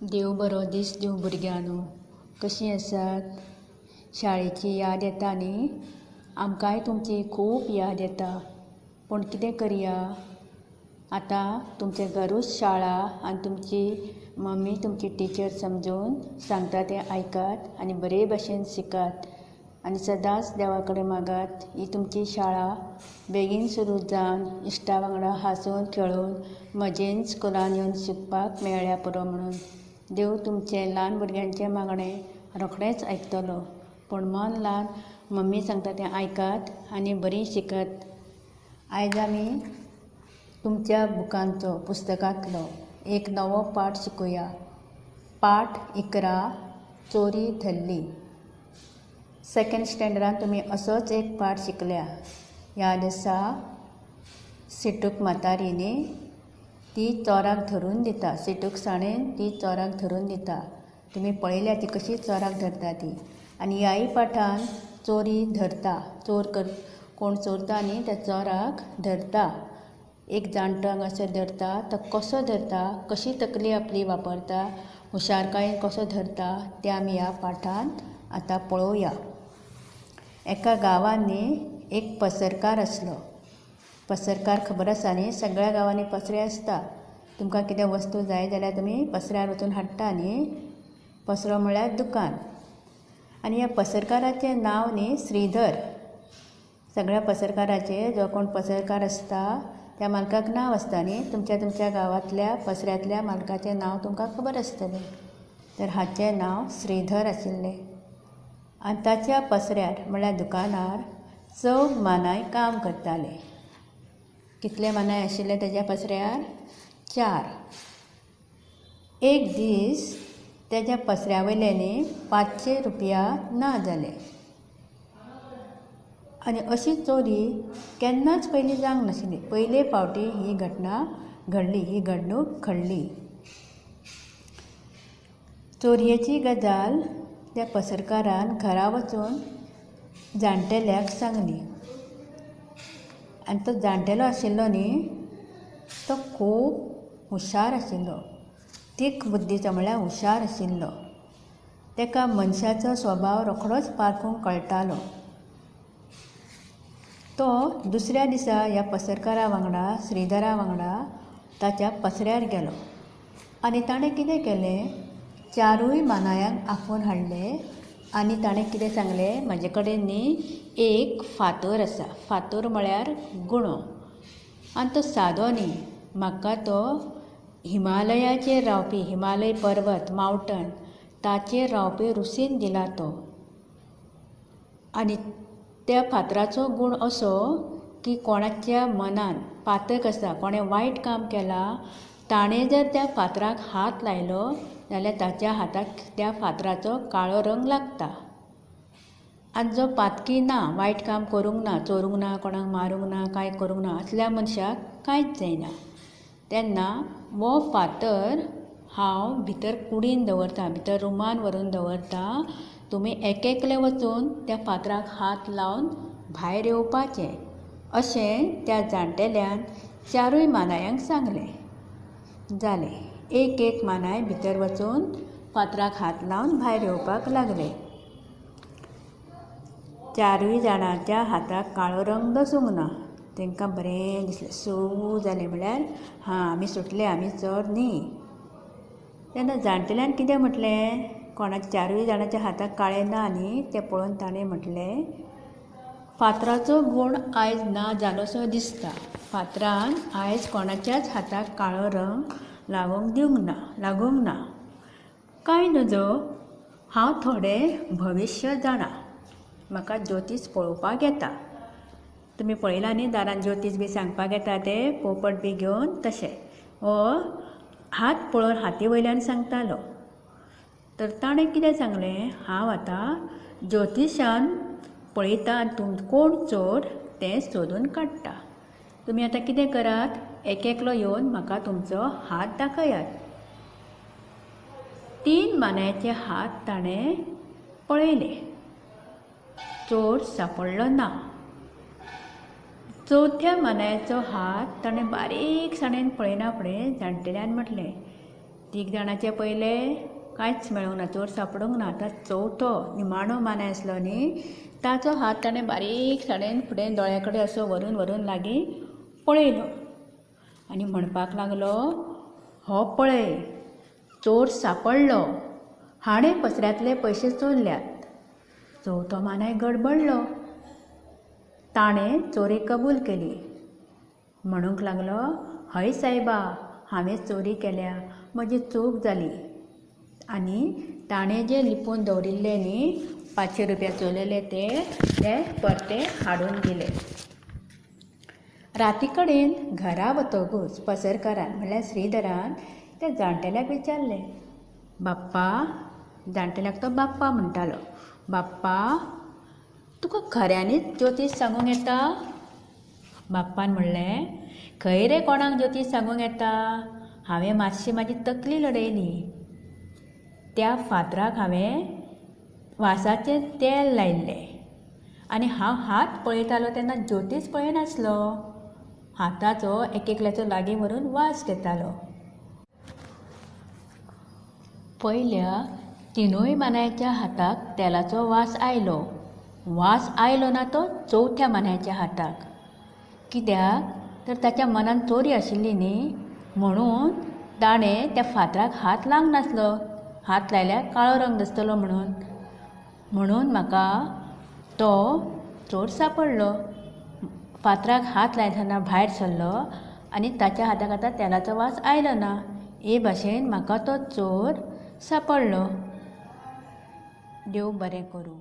देव बरो दीस दिवं भुरग्यांनो. कशीं आसात? शाळेची याद येता न्ही? आमकांय तुमची खूब याद येता. पूण कितें करया? आतां तुमचें घरूच शाळा आनी तुमची मम्मी तुमची टिचर समजून सांगता तें आयकात आनी बरे भाशेन शिकात आनी सदांच देवा कडेन मागात ही तुमची शाळा बेगीन सुरू जावन इश्टा वांगडा हांसून खेळून मजेन स्कुलान येवन शिकपाक मेळ्ळ्या पुरो म्हणून. देव तुमचें ल्हान भुरग्यांचें मागणें रोखडेंच आयकतलो. पूण मन लावन मम्मी सांगता तें आयकात आनी बरीं शिकत. आयज आमी तुमच्या बुकांचो पुस्तकांतलो एक नवो पाठ शिकुया. पाठ 11 चोरी धरली. सेकंड स्टँडर्डान तुमी असोच एक पाठ शिकल्या. याद आसा? सिटूक म्हातारी न्ही? ती चोराक धरून दिता. सिटूक साणेन ती चोराक धरून दिता. तुमी पळयल्या ती कशी चोराक धरता ती. आनी ह्याय पाठान चोरी धरता. कोण चोरता न्ही त्या चोराक धरता. एक जाणटो हांगासर धरता. तो कसो धरता, कशी तकली आपली वापरता, हुशारकायेन कसो धरता तें आमी ह्या पाठान आतां पळोवया. एका गांवांत न्ही एक पसरकार आसलो. पसरकार खबर आसा न्ही? सगळ्या गांवांनी पसरे आसता. तुमकां कितें वस्तू जाय जाल्यार तुमी पसऱ्यार वचून हाडटा न्ही. पसरो म्हळ्यार दुकान. आनी ह्या पसरकाराचें नांव न्ही श्रीधर. सगळ्या पसरकाराचें जो कोण पसरकार आसता त्या मालकाक नांव आसता न्ही. तुमच्या गांवांतल्या पसऱ्यांतल्या मालकाचें नांव तुमकां खबर आसतलें. तर हाचें नांव श्रीधर आशिल्लें. आनी ताच्या पसऱ्यार म्हळ्यार दुकानार 4 मानाय काम करताले. कितले मानाय आशिल्ले ताच्या पसऱ्यार? 4. एक दीस ताच्या पसऱ्या वयले न्ही 500 रुपया ना जाले. आनी अशी चोरी केन्नाच पयलीं जावंक नाशिल्ली. पयले फावटी ही घटना घडली, ही घडणूक घडली. चोरयेची गजाल त्या पसरकारान घरा वचून जाणटेल्याक सांगली. आनी तो जाणटेलो आशिल्लो न्ही तो खूब हुशार आशिल्लो. तीख बुद्धीचो म्हळ्यार हुशार आशिल्लो. ताका मनशाचो स्वभाव रोखडोच पारखूंक कळटालो. तो दुसऱ्या दिसा ह्या पसरकारा वांगडा श्रीधरा वांगडा ताच्या पसऱ्यार गेलो. आनी ताणें कितें केलें? 4 मानायांक आफोवन हाडले आनी ताणें कितें सांगलें? म्हाजे कडेन न्ही एक फातर आसा. फातर म्हळ्यार गुणो. आनी तो सादो न्ही. म्हाका तो हिमालयाचेर रावपी, हिमालय पर्वत मावंटन ताचेर रावपी रुसीन दिला तो. आनी त्या फातराचो गूण असो की कोणाच्या मनान पातक आसा, कोणें वायट काम केलां, ताणें जर त्या फातराक हात लायलो जाल्यार ताच्या हाताक त्या फातराचो काळो रंग लागता. आनी जो पातकी ना, वायट काम करूंक ना, चोरूंक ना, कोणाक मारूंक ना, कांय करूंक ना, असल्या मनशाक कांयच जायना. तेन्ना हो फातर हांव भितर कुडीन दवरतां, भितर रुमान व्हरून दवरतां. तुमी एक-एकले वचून त्या फातराक हात लावन भायर येवपाचें. अशें त्या जाणटेल्यान 4 मानायांक सांगलें. जालें. एक मानाय भितर वचून फातराक हात लावन भायर येवपाक लागले. 4 जाणांच्या हाताक काळो रंग दसूंक ना. तांकां बरें दिसलें. सू जालें म्हळ्यार आमी सुटले, आमी चोर न्ही. तेन्ना जाणटेल्यान कितें म्हटलें? कोणाच्या 4 जाणांच्या हाताक काळें ना न्ही तें पळोवन ताणें म्हटलें, फातराचो गूण आयज ना जालोसो दिसता. फातरान आयज कोणाच्याच हाताक काळो रंग लागूंक ना. कांय नजो, हांव थोडें भविश्य जाणा. म्हाका ज्योतीश पळोवपाक येता. तुमी पळयलां न्ही दारान ज्योतीश बी सांगपाक येता ते पोपट बी घेवन तशें. हो हात पळोवन हाती वयल्यान सांगतालो. तर ताणें कितें सांगलें? हांव आतां ज्योतिशान पळयता आनी कोण चोर तें सोदून काडटा. तुमी आतां कितें करात? एक-एकलो येवन म्हाका तुमचो हात दाखयात. 3 मानायचे हात ताणें पळयले. चोर सांपडलो ना. 4थ्या मानायचो हात ताणें बारीकसाणेन पळयना फुडें जाणटेल्यान म्हटलें, तीग जाणांचे पयले कांयच मेळूंक ना, चोर सापडूंक ना. आतां चवथो निमाणो मानाय आसलो न्ही, ताचो हात ताणें बारीकसाणेन फुडें दोळ्या कडेन असो व्हरून व्हरून लागीं पळयलो आनी म्हणपाक लागलो, हो पळय, चोर सांपडलो, हाणें पसऱ्यांतले पयशे चोरल्यात. चवथो मानाय गडबडलो. ताणें चोरी कबूल केली. म्हणूंक लागलो, हय सायबा, हांवें चोरी केल्या, म्हजी चूक जाली. आनी ताणें जे लिपोवन दवरिल्ले न्ही 500 रुपया चोरलेले ते परते हाडून दिले. राती कडेन घरा वतकूच पसरकारान म्हणल्यार श्रीधरान त्या जाणटेल्याक विचारलें, बाप्पा, जाणटेल्याक तो बाप्पा म्हणटालो, बाप्पा, तुका खऱ्यांनीच ज्योतीश सांगूंक येता? बाप्पान म्हणलें, खंय रे कोणाक ज्योतीश सांगूंक येता? हांवें मातशी म्हाजी तकली लडयली. त्या फातराक हांवें वासाचें तेल लायिल्लें आनी हांव हात पळयतालो तेन्ना ज्योतीश पळयनासलो. हाताचो एकेकल्याचो लागीं व्हरून वास घेतालो. पयल्या तिनूय मानायच्या हाताक तेलाचो वास आयलो. वास आयलो ना तो चवथ्या मानायच्या हाताक. कित्याक तर ताच्या मनान चोरी आशिल्ली न्ही, म्हणून ताणें त्या फातराक हात लावंक नासलो. हात लायल्यार काळो रंग दिसतलो म्हणून म्हाका तो चोर सांपडलो. फातराक हात लायतना भायर सरलो आनी ताच्या हाताक आतां तेलाचो वास आयलो ना. हे भाशेन म्हाका तो चोर सांपडलो. देव बरें करूं.